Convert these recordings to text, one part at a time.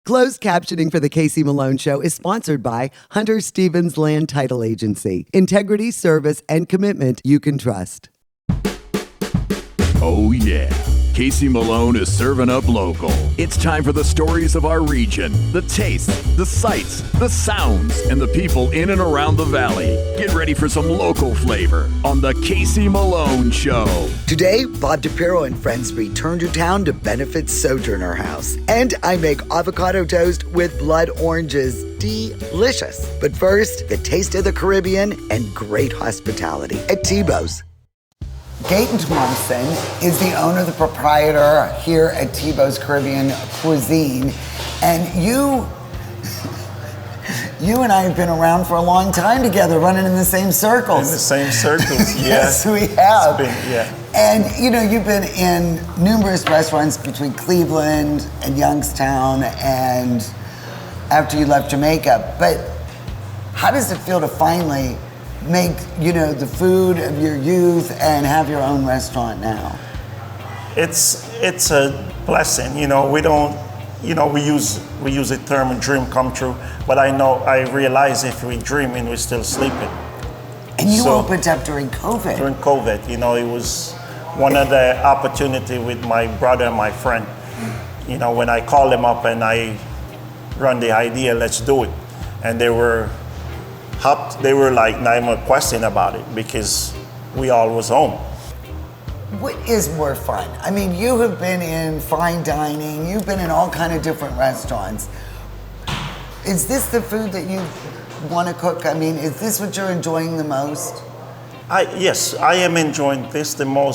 Closed captioning for The Casey Malone Show is sponsored by Hunter Stevens Land Title Agency. Integrity, service, and commitment you can trust. Oh yeah, Casey Malone is serving up local. It's time for the stories of our region, the tastes, the sights, the sounds, and the people in and around the valley. Get ready for some local flavor on the Casey Malone Show. Today, Bob DePiro and friends return to town to benefit Sojourner House. And I make avocado toast with blood oranges. Delicious. But first, the taste of the Caribbean and great hospitality at Tebow's. Gaten Thompson is the owner, the proprietor here at Tebow's Caribbean Cuisine. And you and I have been around for a long time together, running in the same circles. In the same circles, Yes, we have. Yeah. And you've been in numerous restaurants between Cleveland and Youngstown and after you left Jamaica. But how does it feel to finally make, the food of your youth and have your own restaurant now? It's a blessing. We don't, we use the term dream come true, but I realize if we dreaming, we're still sleeping. And you opened up during COVID. During COVID, it was one of the opportunity with my brother and my friend. When I called them up and I run the idea, let's do it. And they were like, not even a question about it because we all was home. What is more fun? I mean, you have been in fine dining, you've been in all kind of different restaurants. Is this the food that you want to cook? I mean, is this what you're enjoying the most? Yes, I am enjoying this the more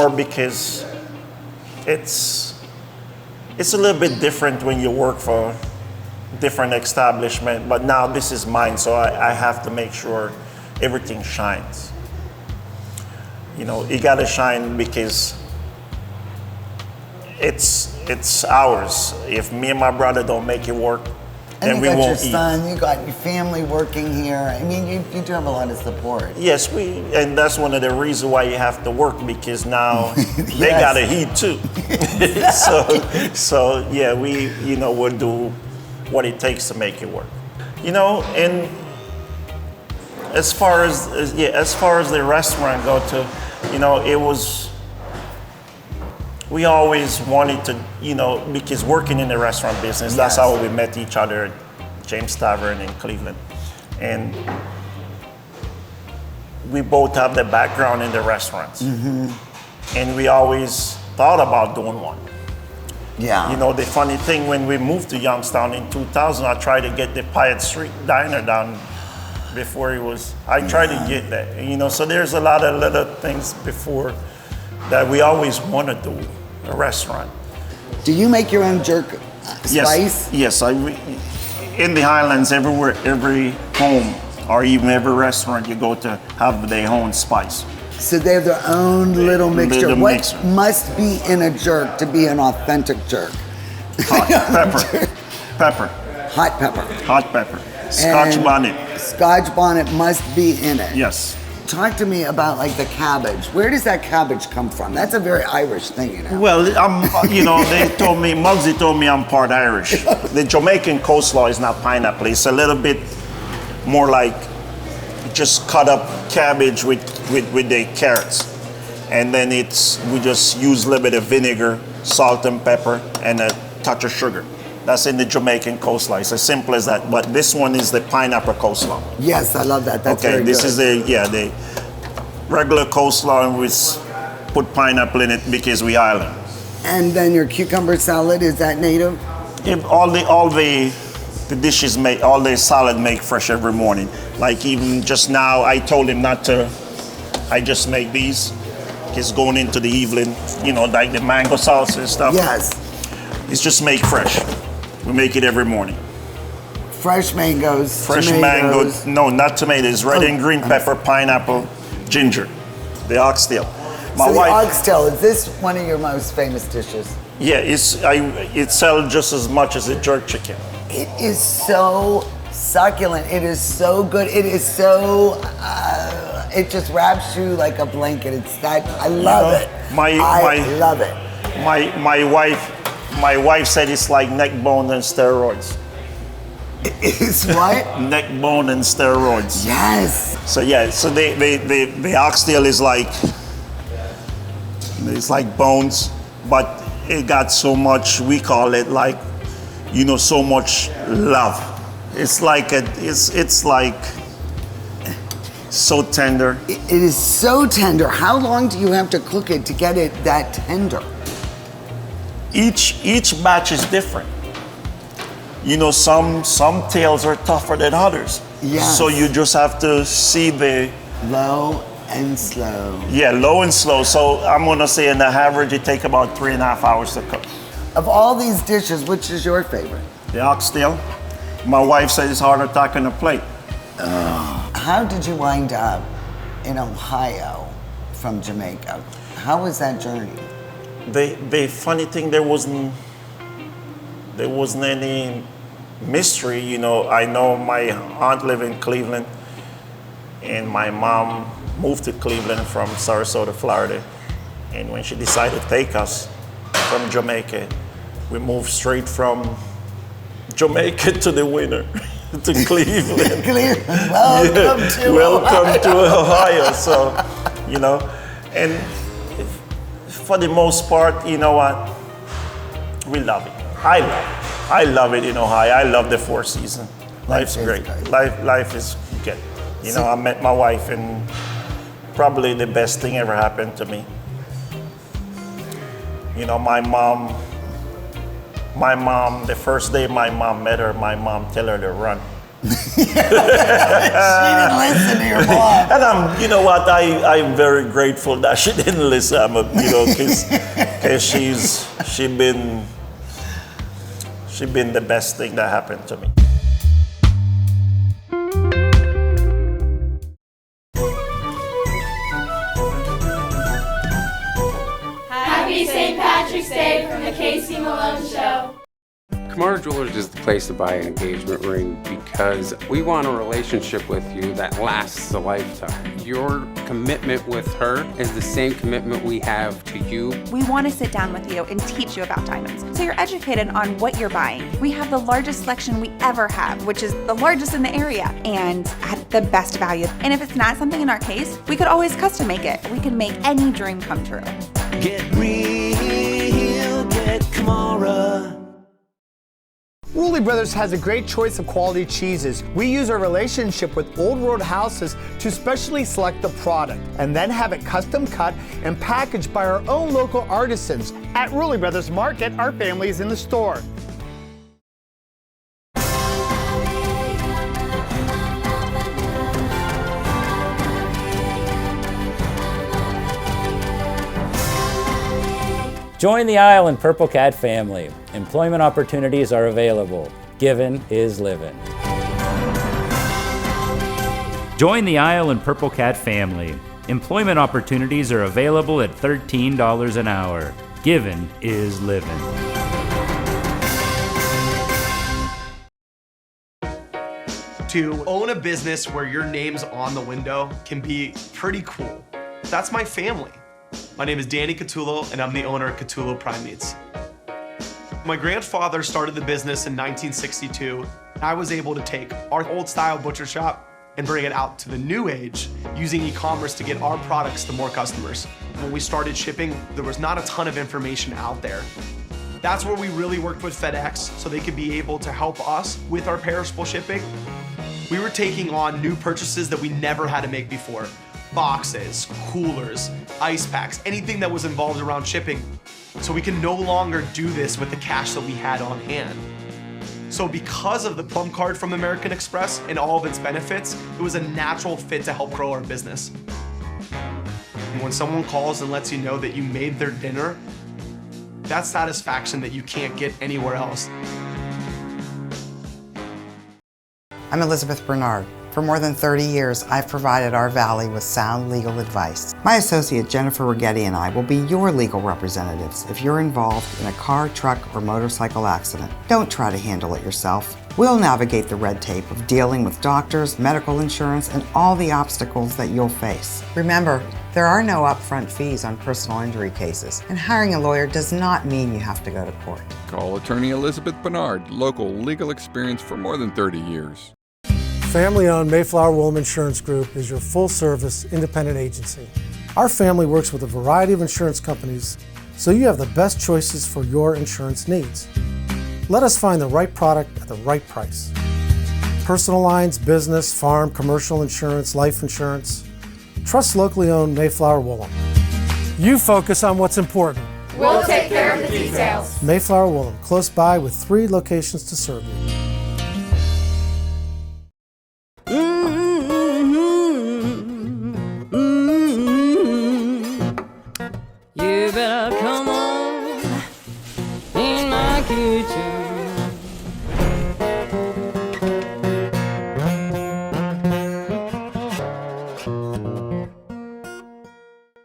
because it's a little bit different when you work for different establishment, but now this is mine, so I have to make sure everything shines. It gotta shine because it's ours. If me and my brother don't make it work, then we won't eat. And you got your son, you got your family working here. I mean, you do have a lot of support. Yes, and that's one of the reasons why you have to work, because now they gotta eat too. so yeah, we'll do what it takes to make it work. And as far as the restaurant go to, we always wanted to, because working in the restaurant business, that's how we met each other at James Tavern in Cleveland. And we both have the background in the restaurants. Mm-hmm. And we always thought about doing one. Yeah. The funny thing, when we moved to Youngstown in 2000, I tried to get the Piatt Street Diner down before I tried to get that. So there's a lot of little things before that we always want to do, a restaurant. Do you make your own jerk spice? Yes. In the Highlands, everywhere, every home, or even every restaurant you go to, have their own spice. So they have their own little mixture. What must be in a jerk to be an authentic jerk? Hot pepper. Hot pepper. Hot pepper. Scotch bonnet. Scotch bonnet must be in it. Yes. Talk to me about the cabbage. Where does that cabbage come from? That's a very Irish thing, Well, Muggsy told me I'm part Irish. The Jamaican coleslaw is not pineapple. It's a little bit more like just cut up cabbage with the carrots. And then we just use a little bit of vinegar, salt and pepper, and a touch of sugar. That's in the Jamaican coleslaw. It's as simple as that. But this one is the pineapple coleslaw. Yes, I love that. That's okay, very this good. Is the regular coleslaw, and we put pineapple in it because we island. And then your cucumber salad, is that native? All the dishes all the salad make fresh every morning. Like even just now, I told him not to. I just make these. It's going into the evening, like the mango salsa and stuff. Yes. It's just make fresh. We make it every morning. Fresh mangoes. Fresh tomatoes. mango. No, not tomatoes. Red and green pepper, pineapple, ginger. The oxtail. The oxtail, is this one of your most famous dishes? Yeah, it sells just as much as the jerk chicken. It is so succulent. It is so good. It is so. It just wraps you like a blanket. It's that. I love it. I love it. My wife My wife said it's like neck bone and steroids. It's what? Neck bone and steroids. Yes. So yeah, so the oxtail is like, it's like bones, but it got so much, we call it like, you know, so much love. It's like it's like so tender. It is so tender. How long do you have to cook it to get it that tender? Each batch is different. You know, some tails are tougher than others. Yes. So you just have to see the Low and slow. yeah, low and slow. So I'm gonna say on the average it take about 3.5 hours to cook. Of all these dishes, which is your favorite? The oxtail. My wife said it's hard attacking a plate. How did you wind up in Ohio from Jamaica? How was that journey? The funny thing, there wasn't any mystery. You know, I know my aunt lived in Cleveland, and my mom moved to Cleveland from Sarasota, Florida. And when she decided to take us from Jamaica, we moved straight from Jamaica to the winter, to Cleveland. Cleveland, welcome to Welcome to Ohio. So, you know, and for the most part, you know what? We love it. I love it. I love it in Ohio. I love the Four Seasons. Life's great. Life is good. You know, I met my wife, and probably the best thing ever happened to me. You know, my mom, the first day my mom met her, my mom tell her to run. She didn't listen to your mom. And you know what? I'm very grateful that she didn't listen. You know, because she been the best thing that happened to me. Happy St. Patrick's Day from the Casey Malone Show. Kamara Jewelers is the place to buy an engagement ring because we want a relationship with you that lasts a lifetime. Your commitment with her is the same commitment we have to you. We want to sit down with you and teach you about diamonds so you're educated on what you're buying. We have the largest selection we ever have, which is the largest in the area, and at the best value. And if it's not something in our case, we could always custom make it. We can make any dream come true. Get real, get Kamara. Woolley Brothers has a great choice of quality cheeses. We use our relationship with Old World Houses to specially select the product and then have it custom cut and packaged by our own local artisans. At Woolley Brothers Market, our family is in the store. Join the Isle and Purple Cat family. Employment opportunities are available. Given is living. Join the Isle and Purple Cat family. Employment opportunities are available at $13 an hour. Given is living. To own a business where your name's on the window can be pretty cool. That's my family. My name is Danny Catullo, and I'm the owner of Catullo Prime Meats. My grandfather started the business in 1962. I was able to take our old-style butcher shop and bring it out to the new age using e-commerce to get our products to more customers. When we started shipping, there was not a ton of information out there. That's where we really worked with FedEx so they could be able to help us with our perishable shipping. We were taking on new purchases that we never had to make before. Boxes, coolers, ice packs, anything that was involved around shipping. So we can no longer do this with the cash that we had on hand. So because of the Plum Card from American Express and all of its benefits, it was a natural fit to help grow our business. And when someone calls and lets you know that you made their dinner, that's satisfaction that you can't get anywhere else. I'm Elizabeth Bernard, For more than 30 years, I've provided our Valley with sound legal advice. My associate Jennifer Rigetti and I will be your legal representatives if you're involved in a car, truck, or motorcycle accident. Don't try to handle it yourself. We'll navigate the red tape of dealing with doctors, medical insurance, and all the obstacles that you'll face. Remember, there are no upfront fees on personal injury cases, and hiring a lawyer does not mean you have to go to court. Call attorney Elizabeth Bernard, local legal experience for more than 30 years. Family-owned Mayflower Woolham Insurance Group is your full-service independent agency. Our family works with a variety of insurance companies, so you have the best choices for your insurance needs. Let us find the right product at the right price. Personal lines, business, farm, commercial insurance, life insurance. Trust locally owned Mayflower Woolham. You focus on what's important. We'll take care of the details. Mayflower Woolham, close by with 3 locations to serve you. You better come on in my kitchen.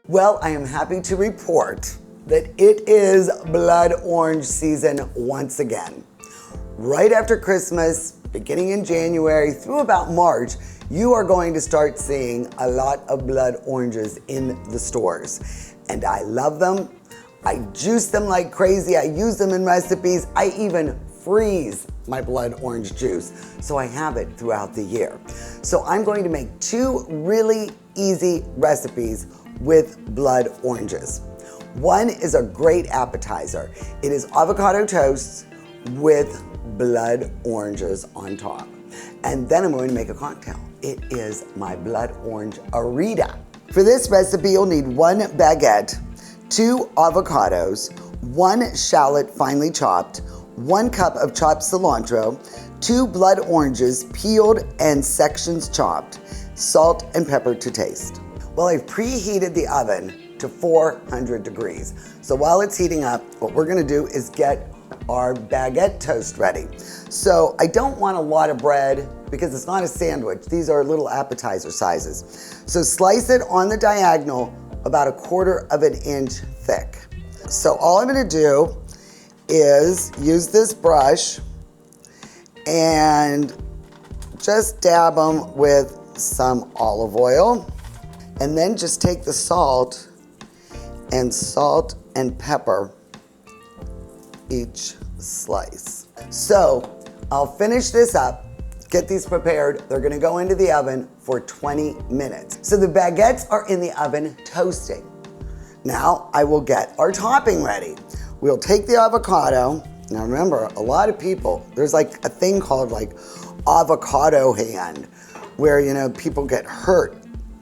Well, I am happy to report that it is blood orange season once again. Right after Christmas, beginning in January through about March, you are going to start seeing a lot of blood oranges in the stores. And I love them. I juice them like crazy. I use them in recipes. I even freeze my blood orange juice, so I have it throughout the year. So I'm going to make 2 really easy recipes with blood oranges. One is a great appetizer. It is avocado toast with blood oranges on top. And then I'm going to make a cocktail. It is my blood orange arita. For this recipe, you'll need 1 baguette, 2 avocados, 1 shallot finely chopped, 1 cup of chopped cilantro, 2 blood oranges peeled and sections chopped, salt and pepper to taste. Well, I've preheated the oven to 400 degrees. So while it's heating up, what we're gonna do is get our baguette toast ready. So I don't want a lot of bread because it's not a sandwich. These are little appetizer sizes. So slice it on the diagonal about 1/4 inch thick. So all I'm gonna do is use this brush and just dab them with some olive oil, and then just take the salt and pepper each slice. So I'll finish this up, get these prepared. They're gonna go into the oven for 20 minutes. So the baguettes are in the oven toasting. Now I will get our topping ready. We'll take the avocado. Now remember, a lot of people, there's like a thing called like avocado hand, where people get hurt.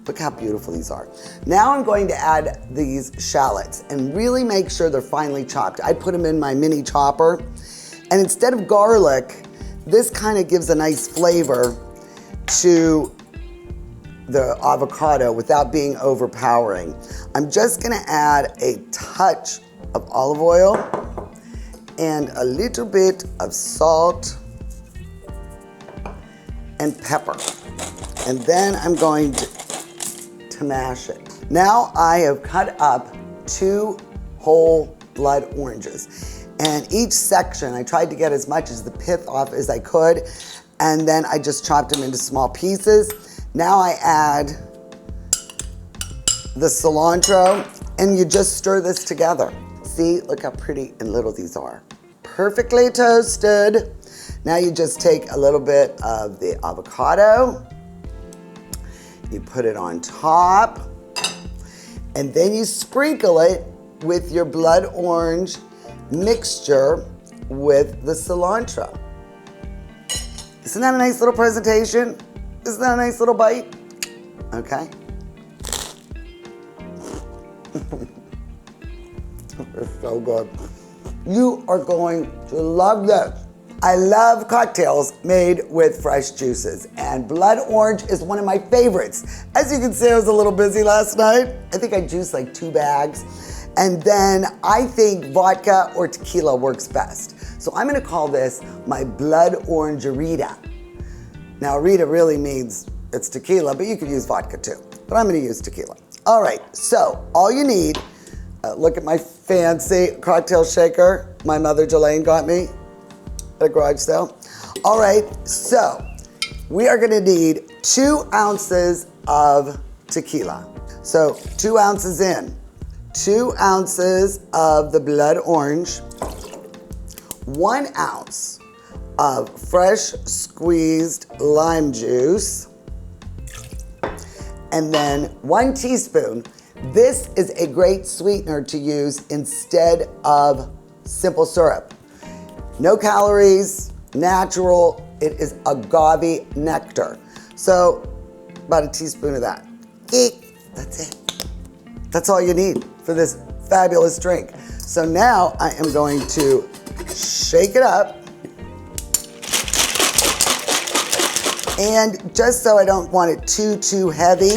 Look how beautiful these are. Now I'm going to add these shallots and really make sure they're finely chopped. I put them in my mini chopper, and instead of garlic, this kind of gives a nice flavor to the avocado without being overpowering. I'm just gonna add a touch of olive oil and a little bit of salt and pepper. And then I'm going to mash it. Now I have cut up 2 whole blood oranges. And each section, I tried to get as much as the pith off as I could, and then I just chopped them into small pieces. Now I add the cilantro, and you just stir this together. See, look how pretty and little these are. Perfectly toasted. Now you just take a little bit of the avocado, you put it on top, and then you sprinkle it with your blood orange mixture with the cilantro. Isn't that a nice little presentation? Isn't that a nice little bite? Okay. It's so good. You are going to love this. I love cocktails made with fresh juices, and blood orange is one of my favorites. As you can see, I was a little busy last night. I think I juiced like 2 bags. And then I think vodka or tequila works best. So I'm gonna call this my blood orange arita. Now, arita really means it's tequila, but you could use vodka too. But I'm gonna use tequila. All right, so all you need, look at my fancy cocktail shaker my mother Jelaine got me at a garage sale. All right, so we are gonna need 2 ounces of tequila. So 2 ounces in, 2 ounces of the blood orange, 1 ounce of fresh squeezed lime juice, and then 1 teaspoon. This is a great sweetener to use instead of simple syrup. No calories, natural, it is agave nectar. So about a teaspoon of that. That's it. That's all you need for this fabulous drink. So now I am going to shake it up. And just so I don't want it too heavy,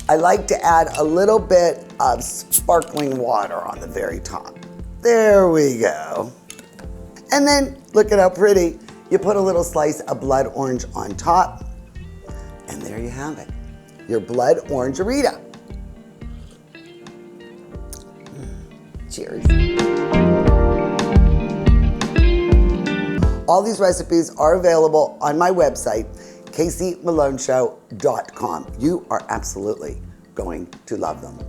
I like to add a little bit of sparkling water on the very top. There we go. And then look at how pretty. You put a little slice of blood orange on top, and there you have it. Your blood orange-arita. Cheers. All these recipes are available on my website, caseymalonshow.com. You are absolutely going to love them.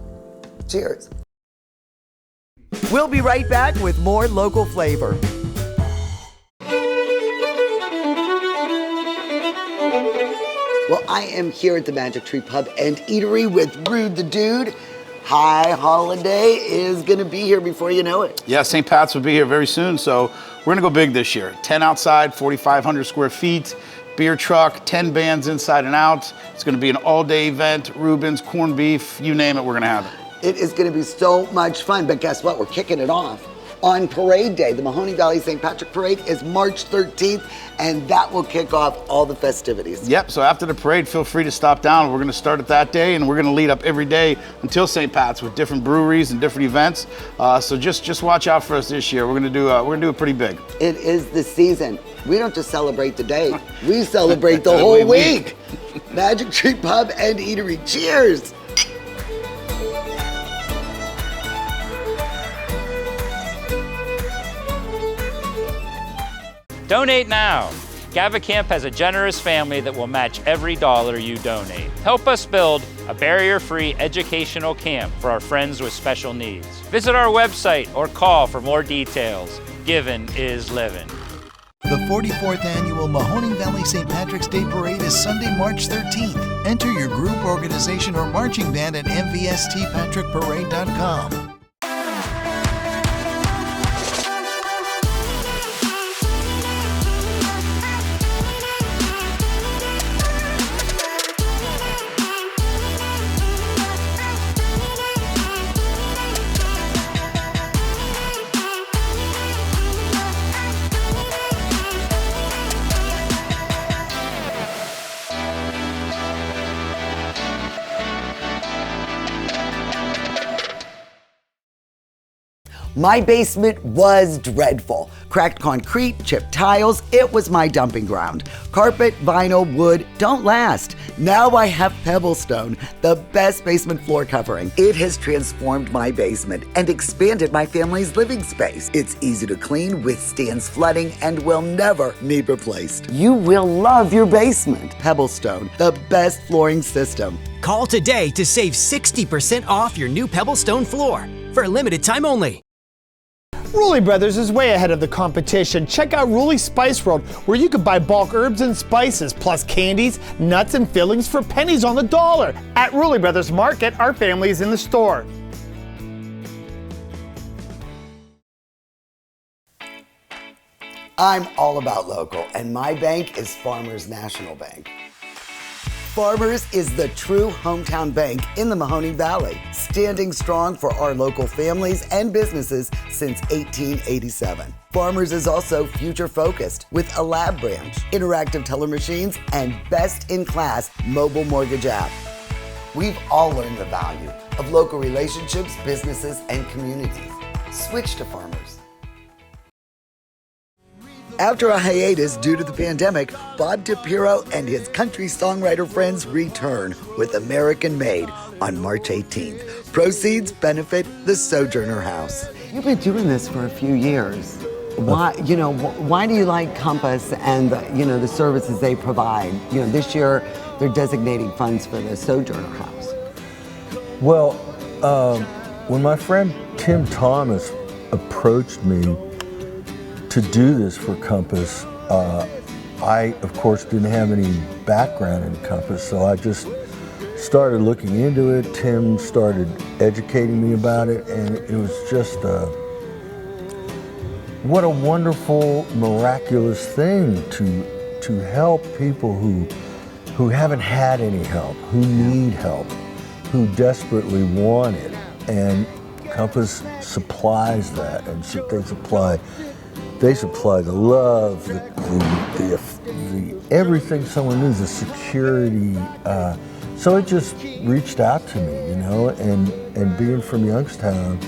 Cheers. We'll be right back with more local flavor. Well, I am here at the Magic Tree Pub and Eatery with Rude the Dude. High Holiday is going to be here before you know it. Yeah, St. Pat's will be here very soon, so we're going to go big this year. 10 outside, 4,500 square feet, beer truck, 10 bands inside and out. It's going to be an all-day event, Rubens, corned beef, you name it, we're going to have it. It is going to be so much fun, but guess what? We're kicking it off on Parade Day. The Mahoney Valley St. Patrick Parade is March 13th, and that will kick off all the festivities. Yep, so after the parade, feel free to stop down. We're going to start it that day, and we're going to lead up every day until St. Pat's with different breweries and different events. So just watch out for us this year. We're going to do it pretty big. It is the season. We don't just celebrate the day. We celebrate the whole week. Magic Tree Pub and Eatery. Cheers. Donate now. GavaCamp has a generous family that will match every dollar you donate. Help us build a barrier-free educational camp for our friends with special needs. Visit our website or call for more details. Giving is living. The 44th Annual Mahoney Valley St. Patrick's Day Parade is Sunday, March 13th. Enter your group, organization, or marching band at mvstpatrickparade.com. My basement was dreadful. Cracked concrete, chipped tiles, it was my dumping ground. Carpet, vinyl, wood don't last. Now I have Pebblestone, the best basement floor covering. It has transformed my basement and expanded my family's living space. It's easy to clean, withstands flooding, and will never need replaced. You will love your basement. Pebblestone, the best flooring system. Call today to save 60% off your new Pebblestone floor for a limited time only. Rulli Brothers is way ahead of the competition. Check out Rulli Spice World, where you can buy bulk herbs and spices, plus candies, nuts, and fillings for pennies on the dollar. At Rulli Brothers Market, our family is in the store. I'm all about local, and my bank is Farmers National Bank. Farmers is the true hometown bank in the Mahoney Valley, standing strong for our local families and businesses since 1887. Farmers is also future-focused with a lab branch, interactive teller machines, and best-in-class mobile mortgage app. We've all learned the value of local relationships, businesses, and communities. Switch to Farmers. After a hiatus due to the pandemic, Bob DiPiero and his country songwriter friends return with American Made on March 18th. Proceeds benefit the Sojourner House. You've been doing this for a few years. Why do you like Compass and the services they provide? This year they're designating funds for the Sojourner House. Well, when my friend Tim Thomas approached me to do this for Compass, I, of course, didn't have any background in Compass, so I just started looking into it. Tim started educating me about it, and it was just what a wonderful, miraculous thing to help people who haven't had any help, who need help, who desperately want it. And Compass supplies that, and they supply the love, the everything someone needs, the security. So it just reached out to me, and being from Youngstown,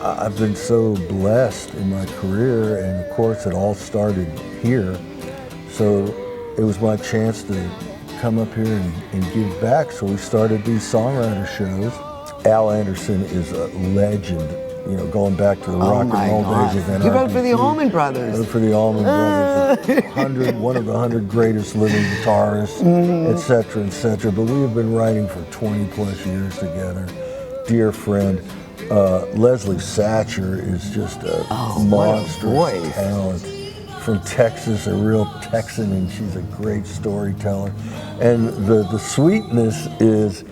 I've been so blessed in my career, and of course it all started here. So it was my chance to come up here and give back. So we started these songwriter shows. Al Anderson is a legend, going back to the rock and roll days of NRBC. You wrote for the Allman Brothers. I wrote for the Allman Brothers, one of the 100 greatest living guitarists, et cetera, et cetera. But we have been writing for 20 plus years together. Dear friend. Leslie Satcher is just a monstrous talent from Texas, a real Texan, and she's a great storyteller. And the sweetness is,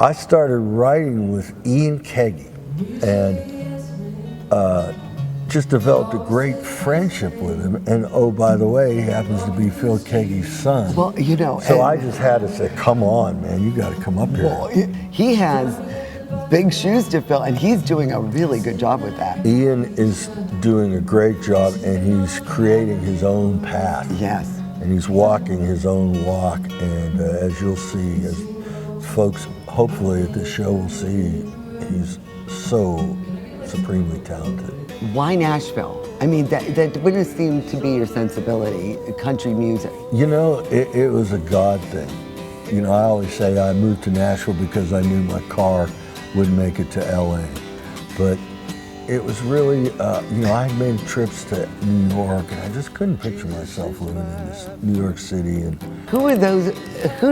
I started writing with Ian Keggy, and just developed a great friendship with him. And oh, by the way, he happens to be Phil Keggy's son. Well, So I just had to say, come on, man, you got to come up here. Well, he has big shoes to fill, and he's doing a really good job with that. Ian is doing a great job, and he's creating his own path. Yes. And he's walking his own walk, and as you'll see, as folks hopefully at this show will see, he's so supremely talented. Why Nashville? I mean, that wouldn't seem to be your sensibility, country music. It was a God thing. I always say I moved to Nashville because I knew my car wouldn't make it to LA. But it was really, I had made trips to New York, and I just couldn't picture myself living in this New York City. And who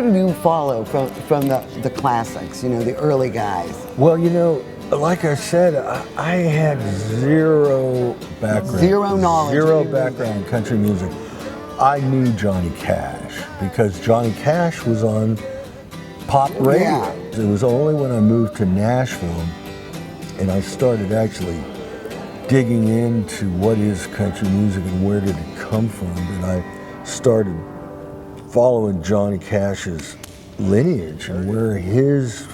do you follow from the classics, the early guys? Well, like I said, I had zero background. Zero knowledge. Zero background in country music. I knew Johnny Cash because Johnny Cash was on pop radio. Yeah. It was only when I moved to Nashville and I started actually digging into what is country music and where did it come from that I started following Johnny Cash's lineage and where his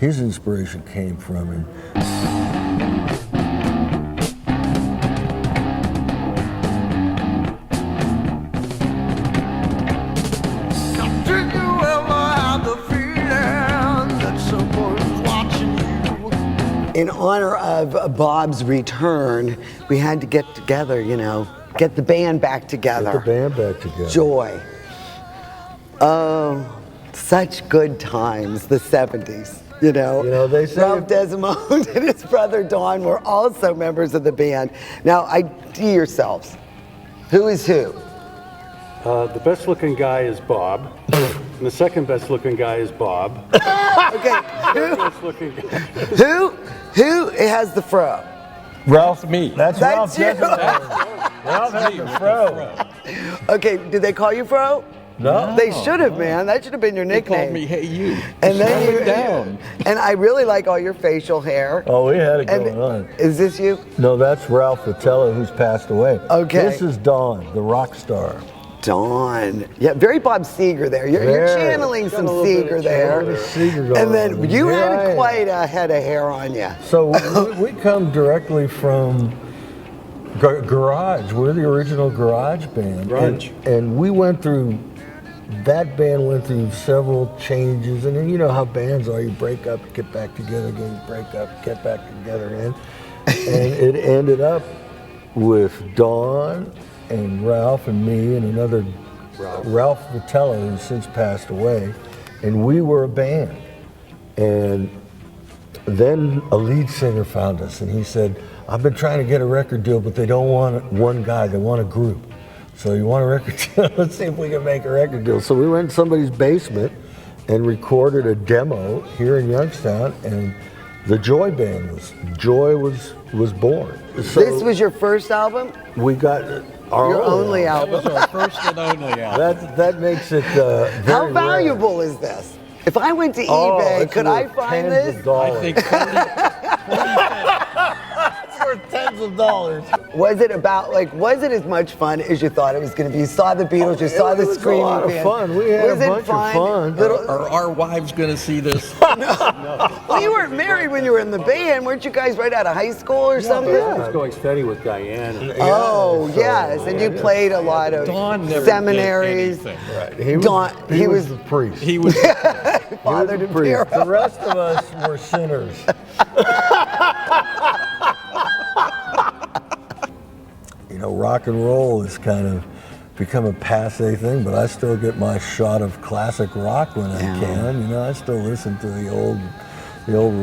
inspiration came from. And in honor of Bob's return, we had to get together, get the band back together. Get the band back together. Joy. Oh, such good times, the 70s. They say Ralph Desmond and his brother Don were also members of the band. Now, ID yourselves. Who is who? The best looking guy is Bob. And the second best looking guy is Bob. Okay. Who has the fro? Ralph, me. That's Ralph. you. Ralph has the fro. Okay, did they call you fro? No. They should have, man. That should have been your nickname. They called me Hey You. And then Slow it down. And I really like all your facial hair. Oh, we had it going on. Is this you? No, that's Ralph Vitello, who's passed away. Okay. This is Dawn, the rock star. Dawn. Yeah, very Bob Seger there. You're channeling some Seger there. And then you had quite a head of hair on you. So we come directly from Garage. We're the original Garage band. Garage. And we went through, that band went through several changes. And then you know how bands are. You break up, get back together again, you break up, get back together again. And it ended up with Dawn and Ralph and me and another Ralph Vitello, who's since passed away, and we were a band. And then a lead singer found us, and he said, I've been trying to get a record deal, but they don't want one guy, they want a group. So you want a record deal? Let's see if we can make a record deal. So we went in somebody's basement and recorded a demo here in Youngstown, and the Joy Band was born. So This was your first album? we got our Your only album. album. That was our first and only album. That makes it very How rare. valuable is this? If I went to Oh, eBay, it's could I worth find tens this? of dollars. I think It's worth tens of dollars. Was it as much fun as you thought it was going to be? You saw the Beatles, you saw the Screaming It was a lot of Band. fun. We had Was a it bunch of fun. Are our wives going to see this? Well, you weren't married when you were in the band. Weren't you guys right out of high school or something? I was going steady with Diane. Oh, yes. And you played a lot of Dawn never seminaries. did anything. Right. He was the priest. He was. Father the to priest. Piero. The rest of us were sinners. You know, rock and roll has kind of become a passé thing, but I still get my shot of classic rock when I can. You know, I still listen to the old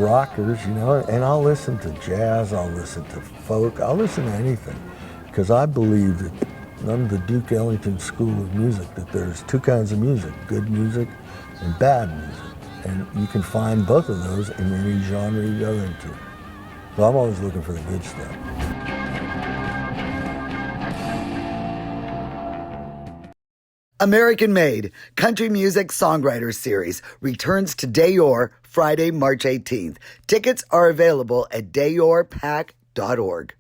rockers, you know, and I'll listen to jazz, I'll listen to folk, I'll listen to anything, because I believe that under the Duke Ellington School of Music that there's two kinds of music, good music and bad music, and you can find both of those in any genre you go into. So I'm always looking for the good stuff. American Made, Country Music Songwriters Series, returns to Dayor Friday, March 18th. Tickets are available at dayorpac.org.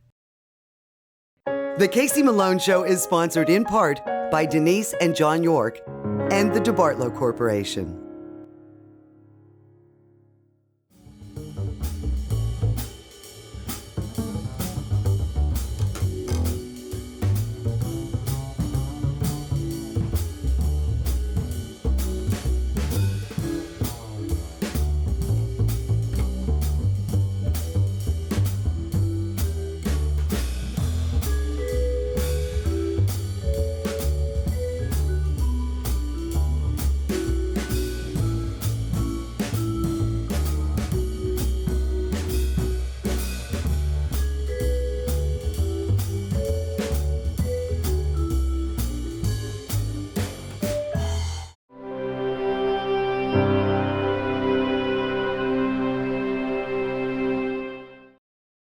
The Casey Malone Show is sponsored in part by Denise and John York and the DeBartolo Corporation.